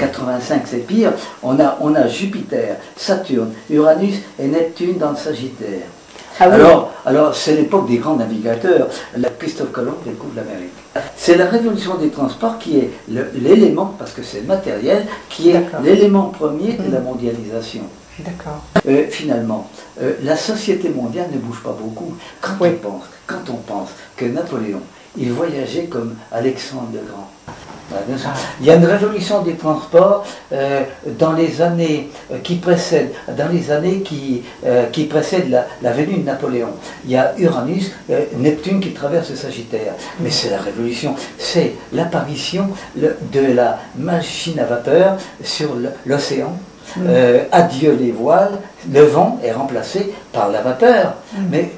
85 c'est pire, on a Jupiter, Saturne, Uranus et Neptune dans le Sagittaire. Ah oui. Alors c'est l'époque des grands navigateurs. Christophe Colomb découvre l'Amérique. C'est la révolution des transports qui est l'élément, parce que c'est le matériel, qui est l'élément premier de la mondialisation. D'accord. Finalement, la société mondiale ne bouge pas beaucoup. Quand on pense que Napoléon, il voyageait comme Alexandre le Grand. Il y a une révolution des transports dans les années qui précèdent, qui précèdent la venue de Napoléon. Il y a Uranus, Neptune qui traverse le Sagittaire. Mais c'est la révolution, c'est l'apparition de la machine à vapeur sur l'océan. Adieu les voiles, le vent est remplacé par la vapeur. Mais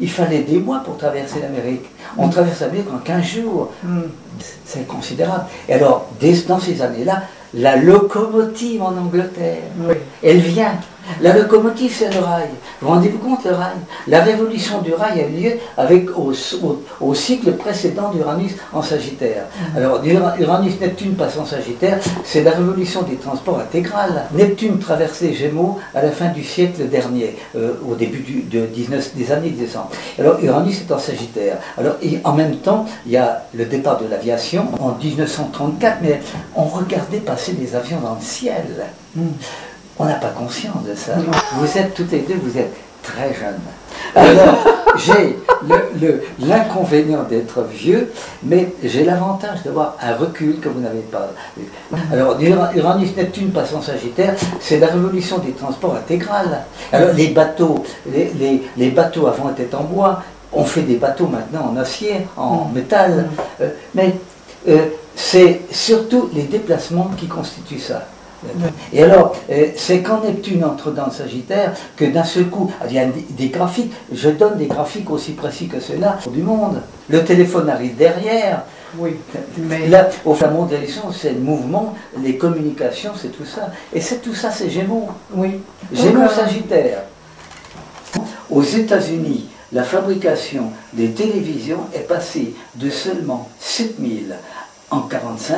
il fallait des mois pour traverser l'Amérique. On traverse l'Amérique en 15 jours. C'est considérable. Et alors, dans ces années-là, la locomotive en Angleterre, elle vient. La locomotive, c'est le rail. Vous rendez-vous compte, le rail? La révolution du rail a eu lieu au cycle précédent d'Uranus en Sagittaire. Alors, Uranus-Neptune passe en Sagittaire, c'est la révolution des transports intégrale. Neptune traversait Gémeaux à la fin du siècle dernier, au début des années 1900. Alors, Uranus est en Sagittaire. Alors, en même temps, il y a le départ de l'aviation en 1934, mais on regardait passer des avions dans le ciel. On n'a pas conscience de ça. Vous êtes toutes les deux, vous êtes très jeunes. Alors, j'ai l'inconvénient d'être vieux, mais j'ai l'avantage d'avoir un recul que vous n'avez pas. Alors, Uranus-Neptune passe en Sagittaire, c'est la révolution des transports intégrales. Alors, les bateaux avant étaient en bois, on fait des bateaux maintenant en acier, en métal, mais c'est surtout les déplacements qui constituent ça. Et alors, c'est quand Neptune entre dans le Sagittaire que d'un seul coup, il y a des graphiques, je donne des graphiques aussi précis que ceux-là du monde. Le téléphone arrive derrière. Oui, mais là, au fond, la mondialisation, c'est le mouvement, les communications, c'est tout ça. Et tout ça, c'est Gémeaux. Oui. Gémeaux Sagittaire. Aux États-Unis, la fabrication des télévisions est passée de seulement 7000 en 1945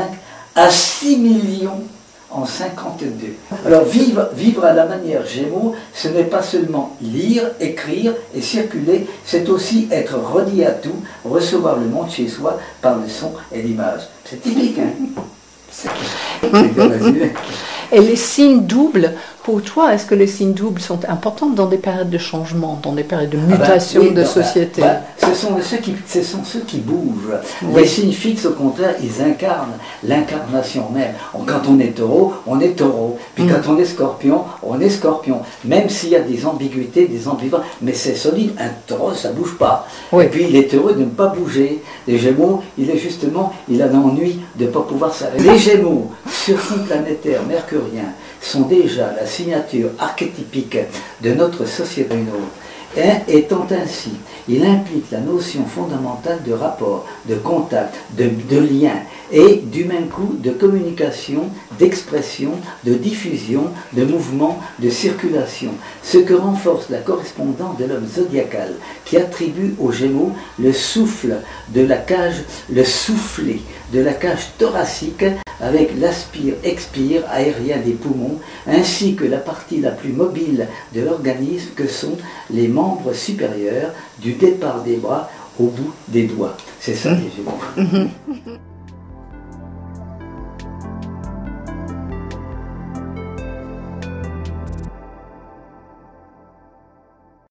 à 6 millions en 1952. Alors vivre à la manière Gémeaux, ce n'est pas seulement lire, écrire et circuler, c'est aussi être relié à tout, recevoir le monde chez soi par le son et l'image. C'est typique, hein? Et les signes doubles, pour toi, est-ce que les signes doubles sont importants dans des périodes de changement, dans des périodes de mutation de société? Ce sont ceux qui bougent. Les signes fixes, au contraire, ils incarnent l'incarnation même. Quand on est taureau, on est taureau. Puis quand on est scorpion. Même s'il y a des ambiguïtés, des ambivalences, mais c'est solide. Un taureau, ça ne bouge pas. Et puis il est heureux de ne pas bouger. Les Gémeaux, il a l'ennui de ne pas pouvoir s'arrêter. Les Gémeaux, sur fond planétaire mercurien, sont déjà la signature archétypique de notre société. Étant ainsi, il implique la notion fondamentale de rapport, de contact, de lien, et du même coup de communication, d'expression, de diffusion, de mouvement, de circulation, ce que renforce la correspondance de l'homme zodiacal, qui attribue aux Gémeaux le souffle de la cage, le soufflet de la cage thoracique, avec l'aspire-expire aérien des poumons, ainsi que la partie la plus mobile de l'organisme que sont les membres supérieurs, du départ des bras au bout des doigts. C'est ça les Gémeaux.